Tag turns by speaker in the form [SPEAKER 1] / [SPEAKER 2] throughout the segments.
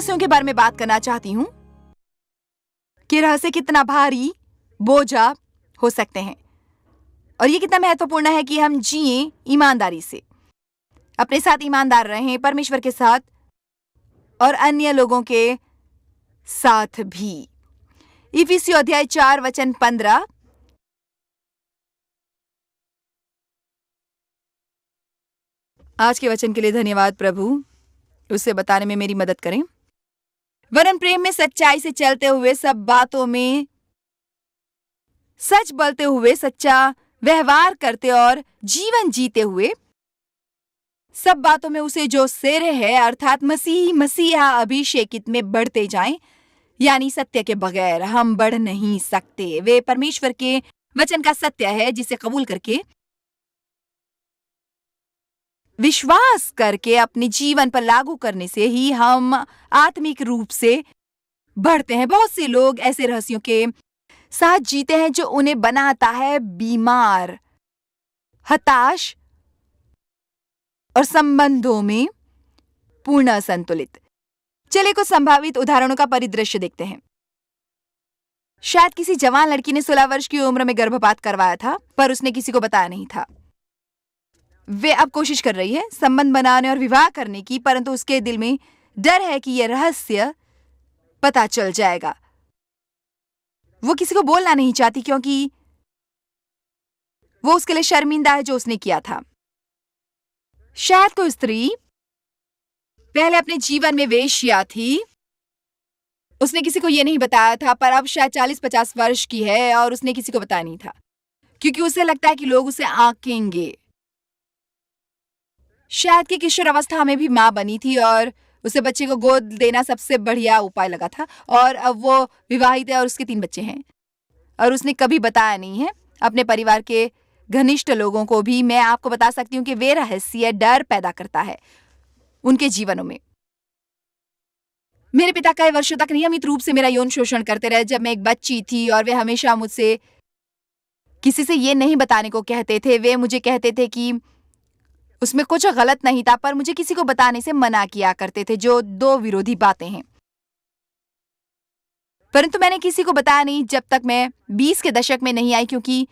[SPEAKER 1] रहस्यों के बारे में बात करना चाहती हूँ कि रहस्य कितना भारी बोझा हो सकते हैं और ये कितना महत्वपूर्ण है कि हम जिएं ईमानदारी से, अपने साथ ईमानदार रहें, परमेश्वर के साथ और अन्य लोगों के साथ भी। इफिसियों अध्याय 4 वचन 15। आज के वचन के लिए धन्यवाद प्रभु, उसे बताने में मेरी मदद करें। वरन प्रेम में सच्चाई से चलते हुए, सब बातों में सच बोलते हुए, सच्चा व्यवहार करते और जीवन जीते हुए, सब बातों में उसे जो सिर है अर्थात मसीहा अभिषेकित में बढ़ते जाएं। यानी सत्य के बगैर हम बढ़ नहीं सकते। वे परमेश्वर के वचन का सत्य है जिसे कबूल करके, विश्वास करके अपने जीवन पर लागू करने से ही हम आत्मिक रूप से बढ़ते हैं। बहुत से लोग ऐसे रहस्यों के साथ जीते हैं जो उन्हें बनाता है बीमार, हताश और संबंधों में पूर्ण असंतुलित। चलिए कुछ संभावित उदाहरणों का परिदृश्य देखते हैं। शायद किसी जवान लड़की ने 16 वर्ष की उम्र में गर्भपात करवाया था, पर उसने किसी को बताया नहीं था। वे अब कोशिश कर रही है संबंध बनाने और विवाह करने की, परंतु उसके दिल में डर है कि यह रहस्य पता चल जाएगा। वो किसी को बोलना नहीं चाहती क्योंकि वो उसके लिए शर्मिंदा है जो उसने किया था। शायद कोई स्त्री पहले अपने जीवन में वेश्या थी, उसने किसी को यह नहीं बताया था, पर अब शायद 40-50 वर्ष की है और उसने किसी को बताया नहीं था क्योंकि उसे लगता है कि लोग उसे आंकेंगे। शायद कि किशोर अवस्था में भी मां बनी थी और उसे बच्चे को गोद देना सबसे बढ़िया उपाय लगा था, और अब वो विवाहित है और उसके 3 बच्चे हैं और उसने कभी बताया नहीं है अपने परिवार के घनिष्ठ लोगों को भी। मैं आपको बता सकती हूँ कि वे रहस्य डर पैदा करता है उनके जीवनों में। मेरे पिता कई वर्षों तक नियमित रूप से मेरा यौन शोषण करते रहे जब मैं एक बच्ची थी, और वे हमेशा मुझसे किसी से ये नहीं बताने को कहते थे। वे मुझे कहते थे कि उसमें कुछ गलत नहीं था, पर मुझे किसी को बताने से मना किया करते थे, जो 2 विरोधी बातें हैं। परंतु मैंने किसी को बताया नहीं जब तक मैं 20 के दशक में नहीं आई, क्योंकि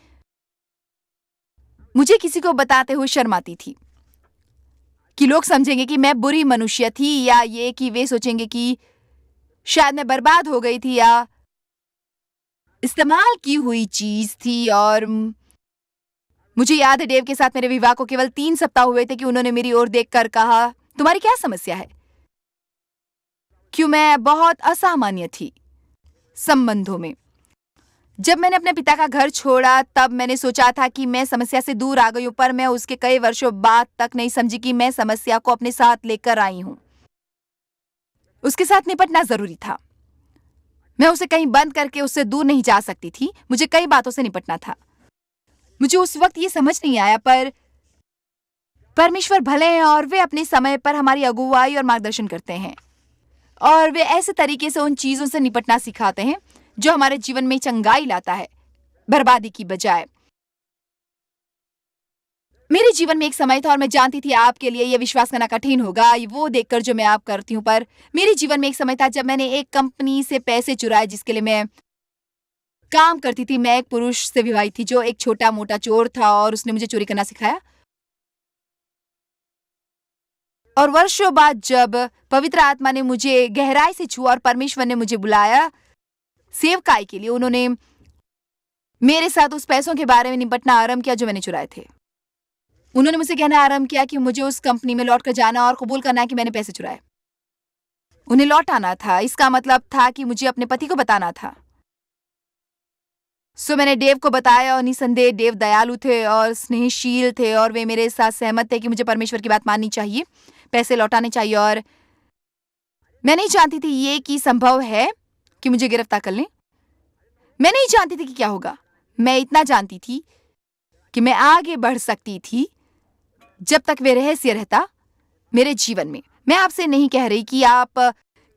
[SPEAKER 1] मुझे किसी को बताते हुए शर्म आती थी कि लोग समझेंगे कि मैं बुरी मनुष्य थी, या ये कि वे सोचेंगे कि शायद मैं बर्बाद हो गई थी या इस्तेमाल की हुई चीज थी। और मुझे याद है डेव के साथ मेरे विवाह को केवल 3 सप्ताह हुए थे कि उन्होंने मेरी ओर देखकर कहा, तुम्हारी क्या समस्या है? क्यों मैं बहुत असामान्य थी संबंधों में। जब मैंने अपने पिता का घर छोड़ा तब मैंने सोचा था कि मैं समस्या से दूर आ गई हूं, पर मैं उसके कई वर्षों बाद तक नहीं समझी कि मैं समस्या को अपने साथ लेकर आई हूं। उसके साथ निपटना जरूरी था। मैं उसे कहीं बंद करके उससे दूर नहीं जा सकती थी। मुझे कई बातों से निपटना था। मुझे उस वक्त ये समझ नहीं आया, पर परमेश्वर भले हैं और वे अपने समय पर हमारी अगुवाई और मार्गदर्शन करते हैं, और वे ऐसे तरीके से उन चीजों से निपटना सिखाते हैं जो हमारे जीवन में चंगाई लाता है, बर्बादी की बजाय। मेरे जीवन में एक समय था और मैं जानती थी आपके लिए यह विश्वास करना कठिन होगा वो देखकर जो मैं आप करती हूँ, पर मेरे जीवन में एक समय था जब मैंने एक कंपनी से पैसे चुराए जिसके लिए मैं काम करती थी। मैं एक पुरुष से विवाहित थी जो एक छोटा मोटा चोर था और उसने मुझे चोरी करना सिखाया। और वर्षों बाद जब पवित्र आत्मा ने मुझे गहराई से छुआ और परमेश्वर ने मुझे बुलाया सेवकाई के लिए, उन्होंने मेरे साथ उस पैसों के बारे में निपटना आरंभ किया जो मैंने चुराए थे। उन्होंने मुझसे कहना आरंभ किया कि मुझे उस कंपनी में लौट कर जाना और कबूल करना है कि मैंने पैसे चुराए। उन्हें लौट आना था। इसका मतलब था कि मुझे अपने पति को बताना था। सो मैंने डेव को बताया और निसंदेह डेव दयालु थे और स्नेहशील थे और वे मेरे साथ सहमत थे कि मुझे परमेश्वर की बात माननी चाहिए, पैसे लौटाने चाहिए। और मैं नहीं जानती थी ये कि संभव है कि मुझे गिरफ्तार कर लें। मैं नहीं जानती थी कि क्या होगा। मैं इतना जानती थी कि मैं आगे बढ़ सकती थी जब तक वे रहस्य रहता मेरे जीवन में। मैं आपसे नहीं कह रही कि आप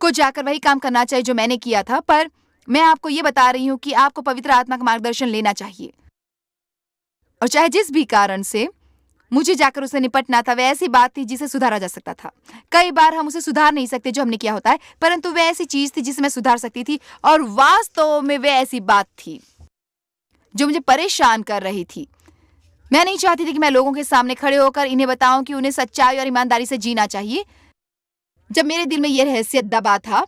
[SPEAKER 1] को जाकर वही काम करना चाहिए जो मैंने किया था, पर मैं आपको ये बता रही हूं कि आपको पवित्र आत्मा का मार्गदर्शन लेना चाहिए। और चाहे जिस भी कारण से मुझे जाकर उससे निपटना था। वह ऐसी बात थी जिसे सुधारा जा सकता था। कई बार हम उसे सुधार नहीं सकते जो हमने किया होता है, परंतु वह ऐसी चीज़ थी जिसे मैं सुधार सकती थी और वास्तव में वह ऐसी बात थी जो मुझे परेशान कर रही थी। मैं नहीं चाहती थी कि मैं लोगों के सामने खड़े होकर इन्हें बताऊं कि उन्हें सच्चाई और ईमानदारी से जीना चाहिए। जब मेरे दिल में यह रहस्य दबा था,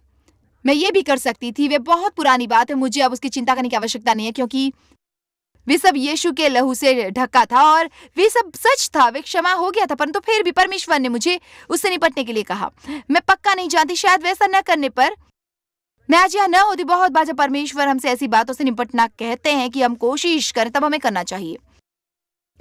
[SPEAKER 1] मैं ये भी कर सकती थी। वह बहुत पुरानी बात है, मुझे अब उसकी चिंता करने की आवश्यकता नहीं है क्योंकि वे सब यीशु के लहू से ढका था और वे सब सच था। वे क्षमा हो गया था, परंतु फिर भी परमेश्वर ने मुझे उससे निपटने के लिए कहा। मैं पक्का नहीं जानती, शायद वैसा न करने पर मैं आज यहाँ न होती। बहुत बार जब परमेश्वर हमसे ऐसी बातों से निपटना कहते हैं कि हम कोशिश करें, तब हमें करना चाहिए,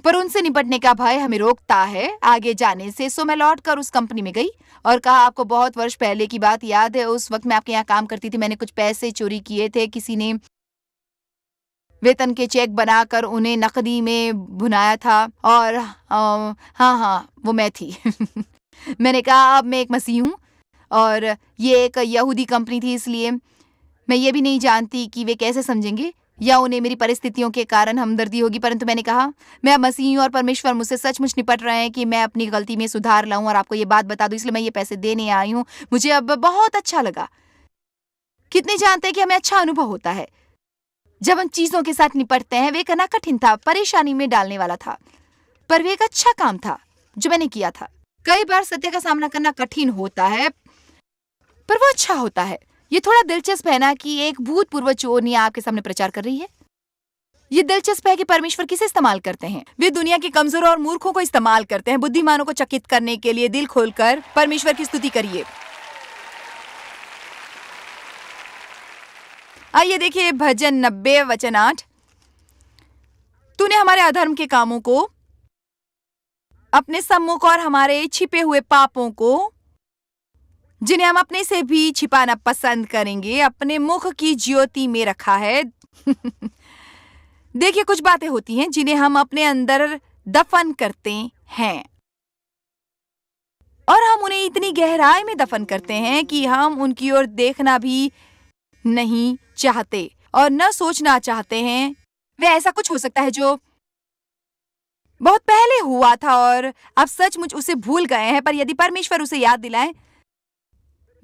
[SPEAKER 1] पर उनसे निपटने का भय हमें रोकता है आगे जाने से। सो मैं लौटकर उस कंपनी में गई और कहा, आपको बहुत वर्ष पहले की बात याद है? उस वक्त मैं आपके यहाँ काम करती थी। मैंने कुछ पैसे चोरी किए थे। किसी ने वेतन के चेक बनाकर उन्हें नकदी में भुनाया था और हाँ, वो मैं थी। मैंने कहा, अब मैं एक मसीह हूँ और ये एक यहूदी कंपनी थी, इसलिए मैं ये भी नहीं जानती कि वे कैसे समझेंगे या उन्हें मेरी परिस्थितियों के कारण हमदर्दी होगी, परंतु मैंने कहा, मैं अब मसीह हूँ और परमेश्वर मुझसे सचमुच निपट रहे हैं कि मैं अपनी गलती में सुधार लाऊं और आपको ये बात बता दूं, इसलिए मैं ये पैसे देने आई हूँ। मुझे अब बहुत अच्छा लगा। कितने जानते हैं कि हमें अच्छा अनुभव होता है जब हम चीजों के साथ निपटते हैं। वे करना कठिन था, परेशानी में डालने वाला था, पर वे एक अच्छा काम था जो मैंने किया था। कई बार सत्य का सामना करना कठिन होता है, पर वो अच्छा होता है। ये थोड़ा दिलचस्प है ना कि एक भूतपूर्व चोरनी आपके सामने प्रचार कर रही है। ये दिलचस्प है कि परमेश्वर किसे इस्तेमाल करते हैं। वे दुनिया के कमजोर और मूर्खों को इस्तेमाल करते हैं, बुद्धिमानों को चकित करने के लिए। दिल खोलकर परमेश्वर की स्तुति करिए। आइए देखिए भजन 90 वचन 8। तूने हमारे अधर्म के कामों को, अपने सम्मुख और हमारे छिपे हुए पापों को, जिन्हें हम अपने से भी छिपाना पसंद करेंगे, अपने मुख की ज्योति में रखा है। देखिए, कुछ बातें होती हैं जिन्हें हम अपने अंदर दफन करते हैं और हम उन्हें इतनी गहराई में दफन करते हैं कि हम उनकी ओर देखना भी नहीं चाहते और न सोचना चाहते हैं। वे ऐसा कुछ हो सकता है जो बहुत पहले हुआ था और अब सचमुच उसे भूल गए हैं, पर यदि परमेश्वर उसे याद दिलाए।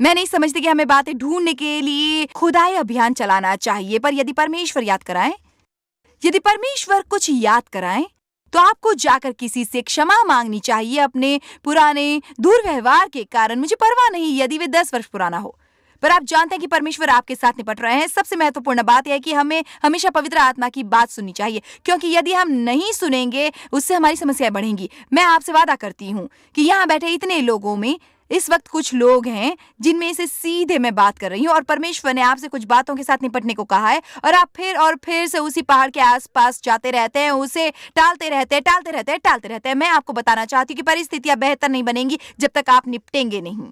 [SPEAKER 1] मैं नहीं समझती कि हमें बातें ढूंढने के लिए खुदाई अभियान चलाना चाहिए, पर यदि परमेश्वर याद कराए, यदि परमेश्वर कुछ याद कराए, तो आपको जाकर किसी से क्षमा मांगनी चाहिए अपने पुराने दुर्व्यवहार के कारण। मुझे परवाह नहीं यदि वे 10 वर्ष पुराना हो, पर आप जानते हैं कि परमेश्वर आपके साथ निपट रहे हैं। सबसे महत्वपूर्ण बात यह है कि हमें हमेशा पवित्र आत्मा की बात सुननी चाहिए, क्योंकि यदि हम नहीं सुनेंगे, उससे हमारी समस्याएं बढ़ेंगी। मैं आपसे वादा करती हूँ कि यहाँ बैठे इतने लोगों में इस वक्त कुछ लोग हैं जिनमें से सीधे मैं बात कर रही हूँ और परमेश्वर ने आपसे कुछ बातों के साथ निपटने को कहा है और आप फिर और फिर से उसी पहाड़ के आसपास जाते रहते हैं, उसे टालते रहते हैं। मैं आपको बताना चाहती हूँ कि परिस्थितियां बेहतर नहीं बनेंगी जब तक आप निपटेंगे नहीं।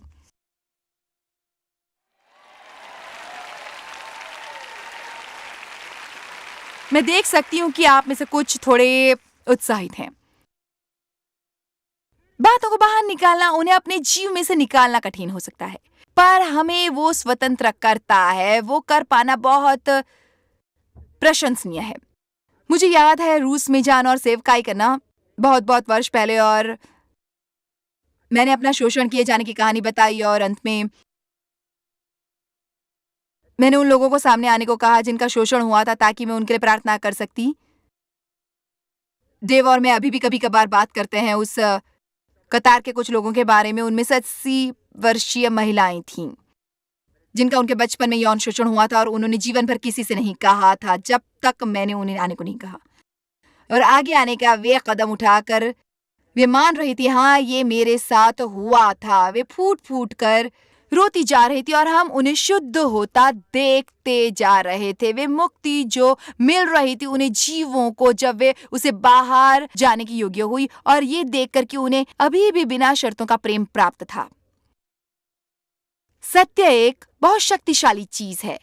[SPEAKER 1] मैं देख सकती हूँ कि आप में से कुछ थोड़े उत्साहित हैं। बातों को बाहर निकालना, उन्हें अपने जीव में से निकालना कठिन हो सकता है, पर हमें वो स्वतंत्र करता है। वो कर पाना बहुत प्रशंसनीय है। मुझे याद है रूस में जाना और सेवकाई करना बहुत वर्ष पहले, और मैंने अपना शोषण किए जाने की कहानी बताई और अंत में मैंने उन लोगों को सामने आने को कहा जिनका शोषण हुआ था, ताकि मैं उनके लिए प्रार्थना कर सकती। देव और मैं अभी भी कभी कभार बात करते हैं उस कतार के कुछ लोगों के बारे में। उनमें से 80 वर्षीय महिलाएं थीं जिनका उनके बचपन में यौन शोषण हुआ था और उन्होंने जीवन भर किसी से नहीं कहा था जब तक मैंने उन्हें आने को नहीं कहा। और आगे आने का वे कदम उठाकर वे मान रही थी, हाँ ये मेरे साथ हुआ था। वे फूट फूट कर रोती जा रही थी और हम उन्हें शुद्ध होता देखते जा रहे थे। वे मुक्ति जो मिल रही थी उन्हें जीवों को, जब वे उसे बाहर जाने की योग्य हुई, और ये देखकर कि उन्हें अभी भी बिना शर्तों का प्रेम प्राप्त था। सत्य एक बहुत शक्तिशाली चीज है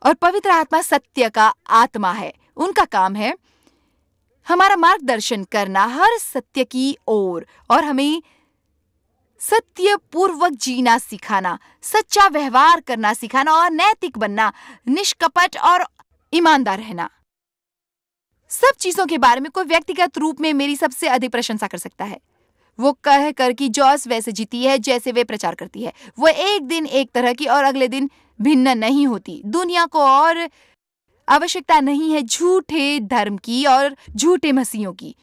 [SPEAKER 1] और पवित्र आत्मा सत्य का आत्मा है। उनका काम है हमारा मार्गदर्शन करना हर सत्य की ओर और हमें सत्य पूर्वक जीना सिखाना, सच्चा व्यवहार करना सिखाना और नैतिक बनना, निष्कपट और ईमानदार रहना। सब चीजों के बारे में कोई व्यक्तिगत रूप में मेरी सबसे अधिक प्रशंसा कर सकता है। वो कह कर कि जॉस वैसे जीती है जैसे वे प्रचार करती है। वो एक दिन एक तरह की और अगले दिन भिन्न नहीं होती। दुनिया को और आवश्यकता नहीं है झूठे धर्म की और झूठे मसीहों की,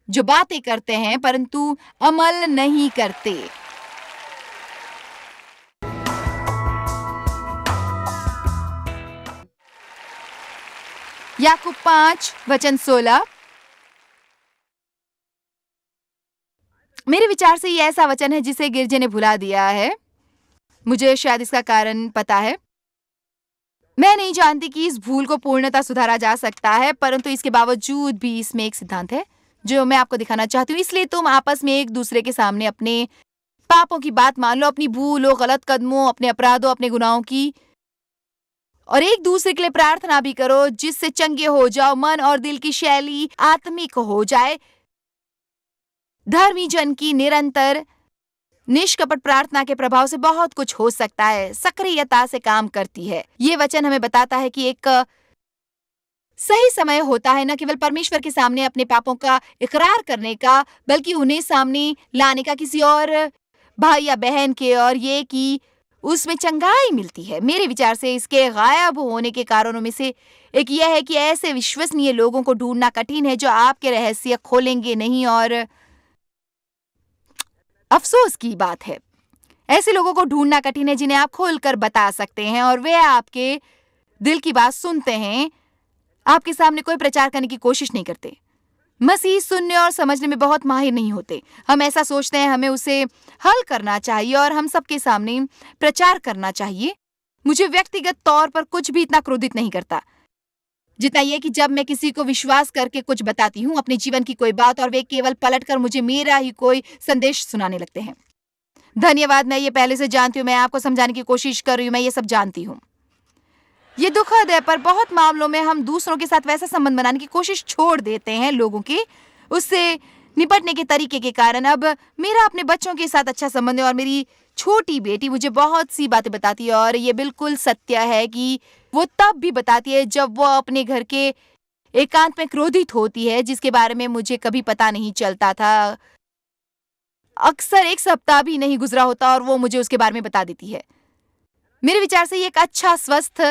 [SPEAKER 1] जो बातें करते हैं परंतु अमल नहीं करते। याकूब 5:16। मेरे विचार से ये ऐसा वचन है जिसे गिरजे ने भुला दिया है। मुझे शायद इसका कारण पता है। मैं नहीं जानती कि इस भूल को पूर्णतः सुधारा जा सकता है, परंतु इसके बावजूद भी इसमें एक सिद्धांत है जो मैं आपको दिखाना चाहती हूँ। इसलिए तुम आपस में एक दूसरे के सामने अपने पापों की बात मान लो, अपनी भूलों, गलत कदमों, अपने अपराधों, अपने गुनाहों की, और एक दूसरे के लिए प्रार्थना भी करो जिससे चंगे हो जाओ, मन और दिल की शैली आत्मिक हो जाए। धर्मी जन की निरंतर निष्कपट प्रार्थना के प्रभाव से बहुत कुछ हो सकता है, सक्रियता से काम करती है। ये वचन हमें बताता है कि एक सही समय होता है न केवल परमेश्वर के सामने अपने पापों का इकरार करने का, बल्कि उन्हें सामने लाने का किसी और भाई या बहन के, और ये कि उसमें चंगाई मिलती है। मेरे विचार से इसके गायब होने के कारणों में से एक यह है कि ऐसे विश्वसनीय लोगों को ढूंढना कठिन है जो आपके रहस्य खोलेंगे नहीं, और अफसोस की बात है, ऐसे लोगों को ढूंढना कठिन है जिन्हें आप खोलकर बता सकते हैं और वे आपके दिल की बात सुनते हैं। आपके सामने कोई प्रचार करने की कोशिश नहीं करते। मसीह सुनने और समझने में बहुत माहिर नहीं होते। हम ऐसा सोचते हैं हमें उसे हल करना चाहिए और हम सबके सामने प्रचार करना चाहिए। मुझे व्यक्तिगत तौर पर कुछ भी इतना क्रोधित नहीं करता जितना यह कि जब मैं किसी को विश्वास करके कुछ बताती हूँ, अपने जीवन की कोई बात, और वे केवल पलटकर मुझे मेरा ही कोई संदेश सुनाने लगते हैं। धन्यवाद, मैं ये पहले से जानती हूँ, मैं आपको समझाने की कोशिश कर रही हूँ, मैं ये सब जानती हूँ। ये दुखद है, पर बहुत मामलों में हम दूसरों के साथ वैसा संबंध बनाने की कोशिश छोड़ देते हैं लोगों के उससे निपटने के तरीके के कारण। अब मेरा अपने बच्चों के साथ अच्छा संबंध है और मेरी छोटी बेटी मुझे बहुत सी बातें बताती है, और ये बिल्कुल सत्य है कि वो तब भी बताती है जब वो अपने घर के एकांत में क्रोधित होती है, जिसके बारे में मुझे कभी पता नहीं चलता था। अक्सर एक सप्ताह भी नहीं गुजरा होता और वो मुझे उसके बारे में बता देती है। मेरे विचार से ये एक अच्छा स्वस्थ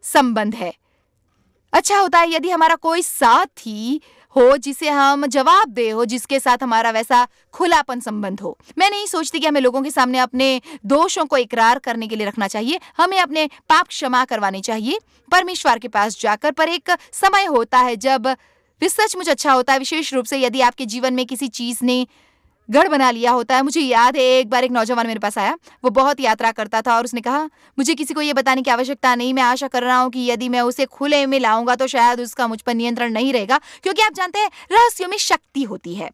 [SPEAKER 1] संबंध है। अच्छा होता है यदि हमारा कोई साथी हो जिसे हम जवाब दे हो, जिसके साथ हमारा वैसा खुलापन संबंध हो। मैं नहीं सोचती कि हमें लोगों के सामने अपने दोषों को इकरार करने के लिए रखना चाहिए। हमें अपने पाप क्षमा करवाने चाहिए परमेश्वर के पास जाकर। पर एक समय होता है जब वे सचमुच अच्छा होता है, विशेष रूप से यदि आपके जीवन में किसी चीज ने गढ़ बना लिया होता है। मुझे याद है एक बार एक नौजवान मेरे पास आया, वो बहुत यात्रा करता था और उसने कहा मुझे किसी को ये बताने की आवश्यकता नहीं, मैं आशा कर रहा हूँ कि यदि मैं उसे खुले में लाऊंगा तो शायद उसका मुझ पर नियंत्रण नहीं रहेगा, क्योंकि आप जानते हैं रहस्यों में शक्ति होती है।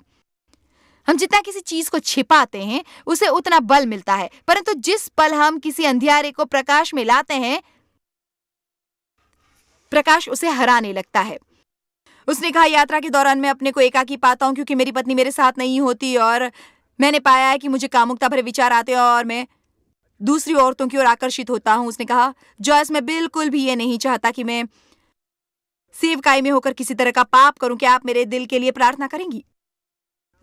[SPEAKER 1] हम जितना किसी चीज को छिपाते हैं उसे उतना बल मिलता है, परंतु जिस पल हम किसी अंधियारे को प्रकाश में लाते हैं, प्रकाश उसे हराने लगता है। उसने कहा यात्रा के दौरान मैं अपने को एकाकी पाता हूँ क्योंकि मेरी पत्नी मेरे साथ नहीं होती, और मैंने पाया है कि मुझे कामुकता भरे विचार आते हैं और मैं दूसरी औरतों की ओर आकर्षित होता हूँ। उसने कहा जॉयस, मैं बिल्कुल भी ये नहीं चाहता कि मैं सेवकाई में होकर किसी तरह का पाप करूं। क्या आप मेरे दिल के लिए प्रार्थना करेंगी?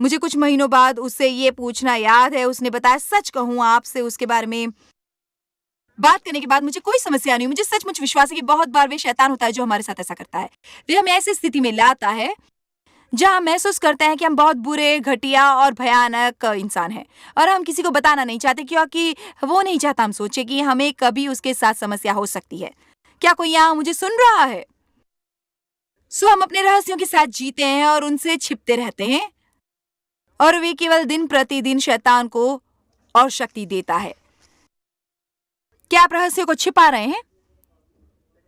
[SPEAKER 1] मुझे कुछ महीनों बाद उससे ये पूछना याद है। उसने बताया सच कहूँ आपसे, उसके बारे में बात करने के बाद मुझे कोई समस्या नहीं। मुझे सचमुच विश्वास है कि बहुत बार वे शैतान होता है जो हमारे साथ ऐसा करता है। वे हमें ऐसी स्थिति में लाता है जहां हम महसूस करते हैं कि हम बहुत बुरे, घटिया और भयानक इंसान हैं, और हम किसी को बताना नहीं चाहते क्योंकि वो नहीं चाहता हम सोचे कि हमें कभी उसके साथ समस्या हो सकती है। क्या कोई यहाँ मुझे सुन रहा है? सो हम अपने रहस्यों के साथ जीते हैं और उनसे छिपते रहते हैं, और वे केवल दिन प्रतिदिन शैतान को और शक्ति देता है। क्या आप रहस्य को छिपा रहे हैं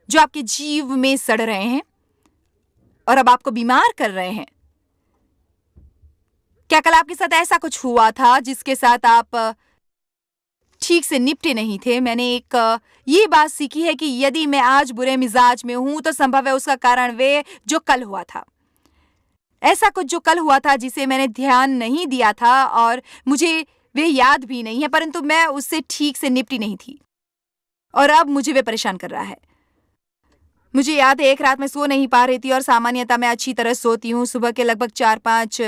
[SPEAKER 1] जो आपके जीव में सड़ रहे हैं और अब आपको बीमार कर रहे हैं? क्या कल आपके साथ ऐसा कुछ हुआ था जिसके साथ आप ठीक से निपटे नहीं थे? मैंने एक ये बात सीखी है कि यदि मैं आज बुरे मिजाज में हूं तो संभव है उसका कारण वे जो कल हुआ था, ऐसा कुछ जो कल हुआ था जिसे मैंने ध्यान नहीं दिया था और मुझे वे याद भी नहीं है, परंतु मैं उससे ठीक से निपटी नहीं थी और अब मुझे वे परेशान कर रहा है। मुझे याद है एक रात मैं सो नहीं पा रही थी और सामान्यतः मैं अच्छी तरह सोती हूँ। सुबह के लगभग 4-5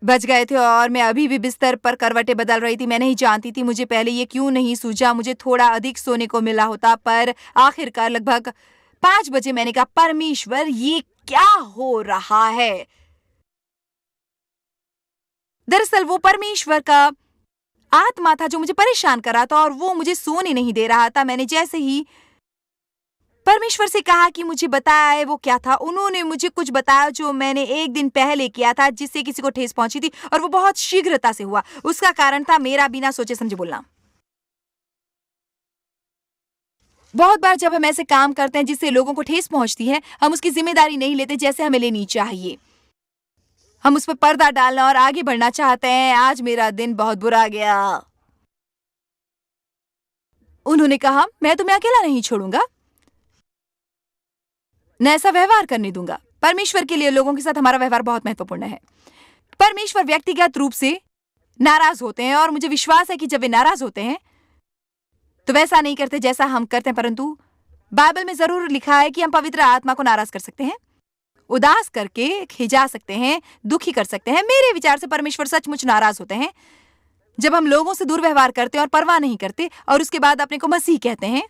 [SPEAKER 1] बज गए थे और मैं अभी भी बिस्तर पर करवटें बदल रही थी। मैं नहीं जानती थी मुझे पहले ये क्यों नहीं सूझा, मुझे थोड़ा अधिक सोने को मिला होता, पर आखिरकार लगभग 5 बजे मैंने कहा, परमेश्वर ये क्या हो रहा है? दरअसल वो परमेश्वर का आत्मा था जो मुझे परेशान कर रहा था और वो मुझे सोने नहीं दे रहा था। मैंने जैसे ही परमेश्वर से कहा कि मुझे बताया वो क्या था, उन्होंने मुझे कुछ बताया जो मैंने एक दिन पहले किया था जिससे किसी को ठेस पहुंची थी और वो बहुत शीघ्रता से हुआ। उसका कारण था मेरा बिना सोचे समझे बोलना। बहुत बार जब हम ऐसे काम करते हैं जिससे लोगों को ठेस पहुंचती है, हम उसकी जिम्मेदारी नहीं लेते जैसे हमें लेनी चाहिए। हम उस पर पर्दा डालना और आगे बढ़ना चाहते हैं। आज मेरा दिन बहुत बुरा गया। उन्होंने कहा, मैं तुम्हें अकेला नहीं छोड़ूंगा, न ऐसा व्यवहार करने दूंगा। परमेश्वर के लिए लोगों के साथ हमारा व्यवहार बहुत महत्वपूर्ण है। परमेश्वर व्यक्तिगत रूप से नाराज होते हैं और मुझे विश्वास है कि जब वे नाराज होते हैं तो वैसा नहीं करते जैसा हम करते हैं, परंतु बाइबल में जरूर लिखा है कि हम पवित्र आत्मा को नाराज कर सकते हैं, उदास करके खिजा सकते हैं, दुखी कर सकते हैं। मेरे विचार से परमेश्वर सचमुच नाराज होते हैं जब हम लोगों से दुर्व्यवहार करते हैं और परवाह नहीं करते और उसके बाद अपने को मसीह कहते हैं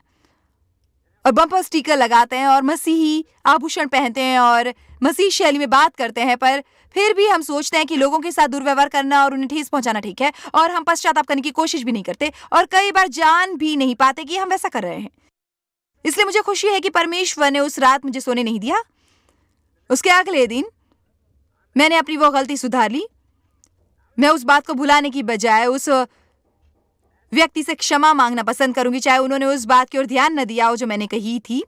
[SPEAKER 1] और बम्पर स्टिकर लगाते हैं और मसीही आभूषण पहनते हैं और मसीह शैली में बात करते हैं, पर फिर भी हम सोचते हैं कि लोगों के साथ दुर्व्यवहार करना और उन्हें ठेस पहुंचाना ठीक है और हम पश्चाताप करने की कोशिश भी नहीं करते और कई बार जान भी नहीं पाते कि हम वैसा कर रहे हैं। इसलिए मुझे खुशी है कि परमेश्वर ने उस रात मुझे सोने नहीं दिया। उसके अगले दिन मैंने अपनी वो गलती सुधार ली। मैं उस बात को भुलाने की बजाय उस व्यक्ति से क्षमा मांगना पसंद करूंगी, चाहे उन्होंने उस बात की ओर ध्यान न दिया हो जो मैंने कही थी।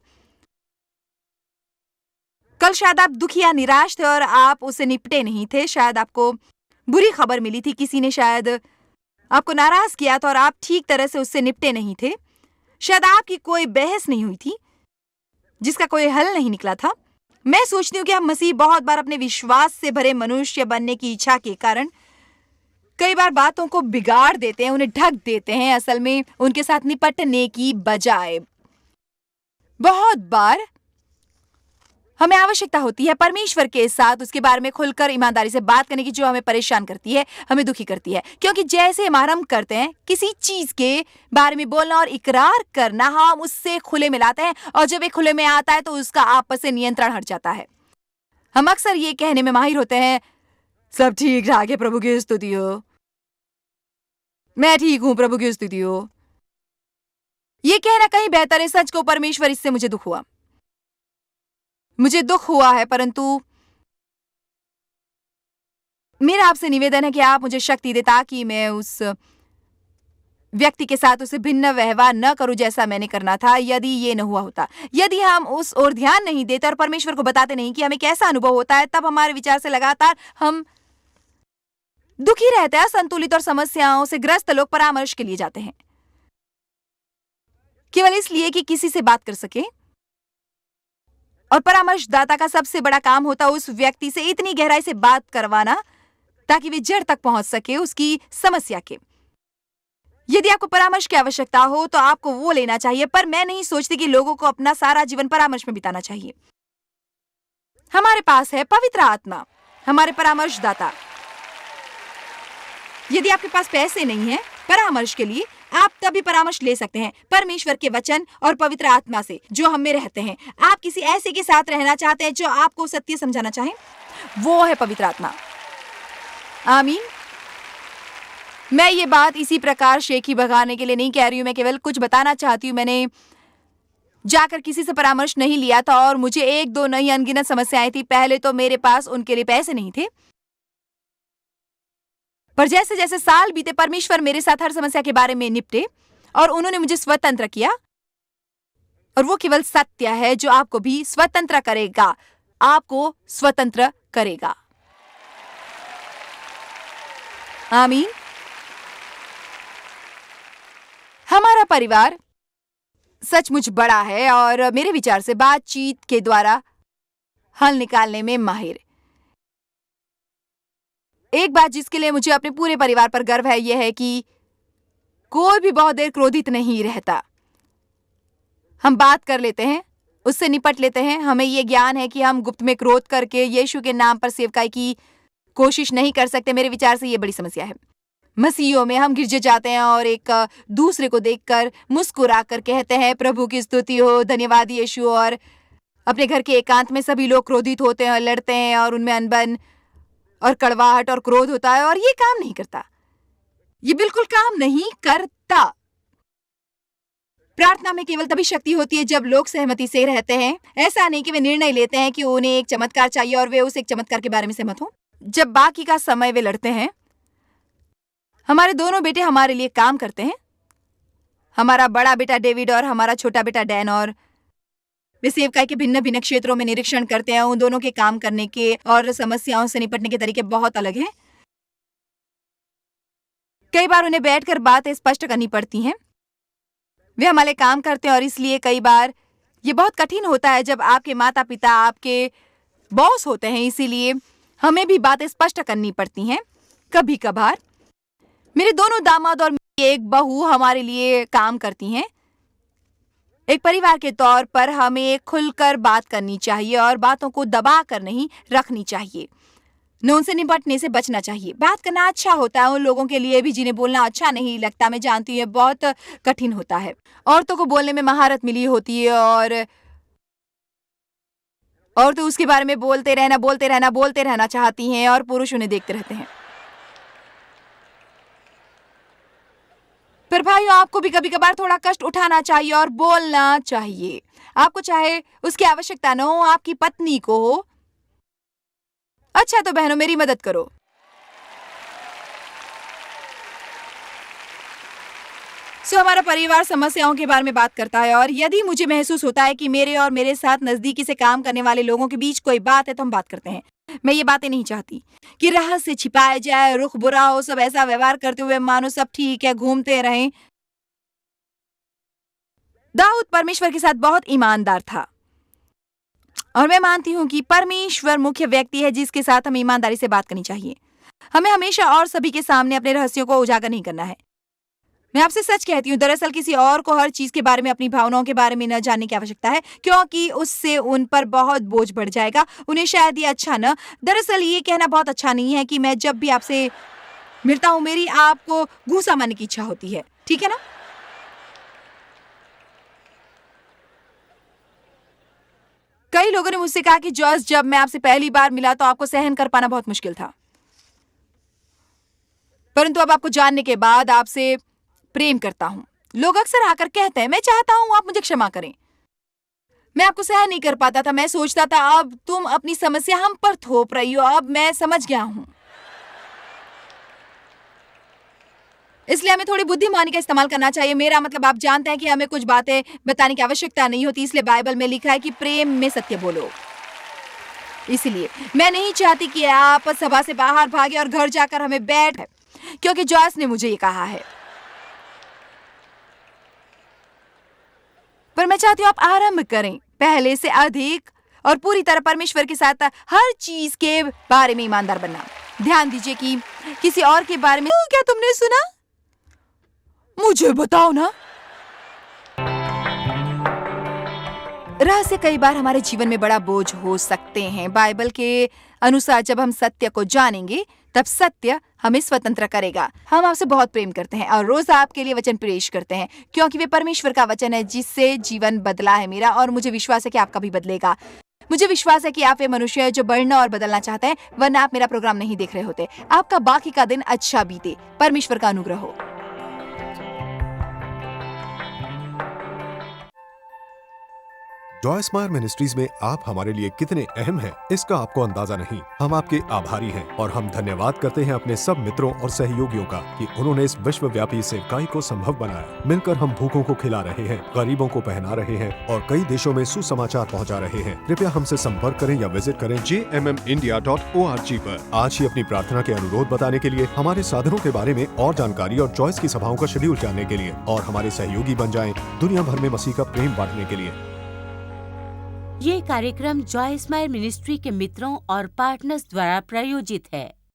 [SPEAKER 1] कल शायद आप दुखी या निराश थे और आप उससे निपटे नहीं थे। शायद आपको बुरी खबर मिली थी, किसी ने शायद आपको नाराज किया था और आप ठीक तरह से उससे निपटे नहीं थे। शायद आपकी कोई बहस नहीं हुई थी जिसका कोई हल नहीं निकला था। मैं सोचती हूँ कि हम मसीह बहुत बार अपने विश्वास से भरे मनुष्य बनने की इच्छा के कारण कई बार बातों को बिगाड़ देते हैं, उन्हें ढक देते हैं, असल में उनके साथ निपटने की बजाय। बहुत बार हमें आवश्यकता होती है परमेश्वर के साथ उसके बारे में खुलकर ईमानदारी से बात करने की, जो हमें परेशान करती है, हमें दुखी करती है। क्योंकि जैसे हम आरंभ करते हैं किसी चीज के बारे में बोलना और इकरार करना, हम उससे खुले में लाते हैं और जब एक खुले में आता है तो उसका आपस से नियंत्रण हट जाता है। हम अक्सर ये कहने में माहिर होते हैं, सब ठीक ठाक है, प्रभु की स्तुति हो, मैं ठीक हूं, प्रभु की स्तुति हो। ये कहना कहीं बेहतर है। सच को परमेश्वर, इससे मुझे दुख हुआ, मुझे दुख हुआ है, परंतु मेरा आपसे निवेदन है कि आप मुझे शक्ति दे ताकि मैं उस व्यक्ति के साथ उसे भिन्न व्यवहार न करूं जैसा मैंने करना था। यदि ये न हुआ होता, यदि हम उस ओर ध्यान नहीं देते और परमेश्वर को बताते नहीं कि हमें कैसा अनुभव होता है, तब हमारे विचार से लगातार हम दुखी रहते हैं। संतुलित और समस्याओं से ग्रस्त लोग परामर्श के लिए जाते हैं केवल इसलिए कि किसी से बात कर सके, और परामर्शदाता का सबसे बड़ा काम होता है उस व्यक्ति से इतनी गहराई से बात करवाना ताकि वे जड़ तक पहुंच सके उसकी समस्या के। यदि आपको परामर्श की आवश्यकता हो तो आपको वो लेना चाहिए, पर मैं नहीं सोचती कि लोगों को अपना सारा जीवन परामर्श में बिताना चाहिए। हमारे पास है पवित्र आत्मा, हमारे परामर्शदाता। यदि आपके पास पैसे नहीं है परामर्श के लिए, आप तभी परामर्श ले सकते हैं परमेश्वर के वचन और पवित्र आत्मा से जो हम में रहते हैं। आप किसी ऐसे के साथ रहना चाहते हैं जो आपको सत्य समझाना चाहे, वो है पवित्र आत्मा। आमीन। मैं ये बात इसी प्रकार शेखी भगाने के लिए नहीं कह रही हूं, मैं केवल कुछ बताना चाहती हूँ। मैंने जाकर किसी से परामर्श नहीं लिया था और मुझे 1-2 नहीं अनगिनत समस्याएं थी। पहले तो मेरे पास उनके लिए पैसे नहीं थे, पर जैसे जैसे साल बीते परमेश्वर मेरे साथ हर समस्या के बारे में निपटे और उन्होंने मुझे स्वतंत्र किया। और वो केवल सत्य है जो आपको भी स्वतंत्र करेगा, आपको स्वतंत्र करेगा। आमीन। हमारा परिवार सचमुच बड़ा है और मेरे विचार से बातचीत के द्वारा हल निकालने में माहिर। एक बात जिसके लिए मुझे अपने पूरे परिवार पर गर्व है यह है कि कोई भी बहुत देर क्रोधित नहीं रहता। हम बात कर लेते हैं, उससे निपट लेते हैं। हमें ये ज्ञान है कि हम गुप्त में क्रोध करके यीशु के नाम पर सेवकाई की कोशिश नहीं कर सकते। मेरे विचार से ये बड़ी समस्या है। मसीहों में हम गिरजे जाते हैं और एक दूसरे को देखकर मुस्कुरा कर कहते हैं, प्रभु की स्तुति हो, धन्यवाद यीशु। और अपने घर के एकांत में सभी लोग क्रोधित होते हैं और लड़ते हैं और उनमें अनबन और कड़वाहट और क्रोध होता है और ये काम नहीं करता। ये बिल्कुल काम नहीं करता। प्रार्थना में केवल तभी शक्ति होती है जब लोग सहमति से रहते हैं। ऐसा नहीं कि वे निर्णय लेते हैं कि उन्हें एक चमत्कार चाहिए और वे उस एक चमत्कार के बारे में सहमत हों। जब बाकी का समय वे लड़ते हैं, हमारे दोनों बेटे हमारे लिए काम करते हैं, हमारा बड़ा बेटा डेविड और हमारा छोटा बेटा डैन, और वे सेवकाई के भिन्न भिन्न क्षेत्रों में निरीक्षण करते हैं। उन दोनों के काम करने के और समस्याओं से निपटने के तरीके बहुत अलग हैं। कई बार उन्हें बैठकर बातें स्पष्ट करनी पड़ती हैं। वे हमारे काम करते हैं और इसलिए कई बार ये बहुत कठिन होता है जब आपके माता पिता आपके बॉस होते हैं। इसीलिए हमें भी बातें स्पष्ट करनी पड़ती हैं। कभी कभार मेरे दोनों दामाद और मेरी एक बहू हमारे लिए काम करती हैं। एक परिवार के तौर पर हमें खुलकर बात करनी चाहिए और बातों को दबा कर नहीं रखनी चाहिए। न उनसे निपटने से बचना चाहिए। बात करना अच्छा होता है उन लोगों के लिए भी जिन्हें बोलना अच्छा नहीं लगता। मैं जानती हूँ ये बहुत कठिन होता है। औरतों को बोलने में महारत मिली होती है और औरतें उसके बारे में बोलते रहना चाहती हैं और पुरुष उन्हें देखते रहते हैं। पर भाइयों, आपको भी कभी कभार थोड़ा कष्ट उठाना चाहिए और बोलना चाहिए। आपको चाहे उसकी आवश्यकता न हो, आपकी पत्नी को हो। अच्छा तो बहनों, मेरी मदद करो। हमारा परिवार समस्याओं के बारे में बात करता है और यदि मुझे महसूस होता है कि मेरे और मेरे साथ नजदीकी से काम करने वाले लोगों के बीच कोई बात है तो हम बात करते हैं। मैं ये बातें नहीं चाहती कि रहस्य छिपाया जाए, रुख बुरा हो, सब ऐसा व्यवहार करते हुए मानो सब ठीक है, घूमते रहें। दाऊद परमेश्वर के साथ बहुत ईमानदार था और मैं मानती हूँ कि परमेश्वर मुख्य व्यक्ति है जिसके साथ हमें ईमानदारी से बात करनी चाहिए। हमें हमेशा और सभी के सामने अपने रहस्यों को उजागर नहीं करना है। मैं आपसे सच कहती हूँ, दरअसल किसी और को हर चीज के बारे में, अपनी भावनाओं के बारे में न जानने की आवश्यकता है, क्योंकि उससे उन पर बहुत बोझ बढ़ जाएगा। उन्हें शायद ये अच्छा न, दरअसल ये कहना बहुत अच्छा नहीं है कि मैं जब भी आपसे मिलता हूँ मेरी आपको घूसा मारने की इच्छा होती है, ठीक है ना? कई लोगों ने मुझसे कहा कि जॉर्ज, जब मैं आपसे पहली बार मिला तो आपको सहन कर पाना बहुत मुश्किल था, परंतु अब आपको जानने के बाद आपसे प्रेम करता हूं। लोग अक्सर आकर कहते हैं, मैं चाहता हूं आप मुझे क्षमा करें, मैं आपको सहन नहीं कर पाता था। मैं सोचता था अब तुम अपनी समस्या हम पर थोप रही हो। अब मैं समझ गया हूं, इसलिए हमें थोड़ी बुद्धिमानी का इस्तेमाल करना चाहिए। मेरा मतलब, आप जानते हैं कि हमें कुछ बातें बताने की आवश्यकता नहीं होती। इसलिए बाइबल में लिखा है कि प्रेम में सत्य बोलो। इसलिए मैं नहीं चाहती कि आप सभा से बाहर भागे और घर जाकर हमें बैठ, क्योंकि जॉर्ज ने मुझे ये कहा है। पर मैं चाहती हूँ आप आरंभ करें पहले से अधिक और पूरी तरह परमेश्वर के साथ हर चीज के बारे में ईमानदार बनना। ध्यान दीजिए कि किसी और के बारे में, क्या तुमने सुना? मुझे बताओ ना। रहस्य कई बार हमारे जीवन में बड़ा बोझ हो सकते हैं। बाइबल के अनुसार जब हम सत्य को जानेंगे तब सत्य हमें स्वतंत्र करेगा। हम आपसे बहुत प्रेम करते हैं और रोज आपके लिए वचन पेश करते हैं, क्योंकि वे परमेश्वर का वचन है जिससे जीवन बदला है मेरा, और मुझे विश्वास है कि आपका भी बदलेगा। मुझे विश्वास है कि आप वे मनुष्य हैं जो बढ़ना और बदलना चाहते हैं, वरना आप मेरा प्रोग्राम नहीं देख रहे होते। आपका बाकी का दिन अच्छा बीते। परमेश्वर का अनुग्रह हो।
[SPEAKER 2] जॉय स्मायर मिनिस्ट्रीज में आप हमारे लिए कितने अहम हैं, इसका आपको अंदाजा नहीं। हम आपके आभारी हैं और हम धन्यवाद करते हैं अपने सब मित्रों और सहयोगियों का कि उन्होंने इस विश्वव्यापी सेवकाई को संभव बनाया। मिलकर हम भूखों को खिला रहे हैं, गरीबों को पहना रहे हैं और कई देशों में सुसमाचार पहुंचा रहे हैं। कृपया हमसे संपर्क करें या विजिट करें jmmindia.org पर। आज ही अपनी प्रार्थना के अनुरोध बताने के लिए, हमारे साधनों के बारे में और जानकारी और जॉयस की सभाओं का शेड्यूल जानने के लिए, और हमारे सहयोगी बन जाएं दुनिया भर में मसीह का प्रेम बांटने के लिए।
[SPEAKER 3] ये कार्यक्रम जॉय स्मायर मिनिस्ट्री के मित्रों और पार्टनर्स द्वारा प्रायोजित है।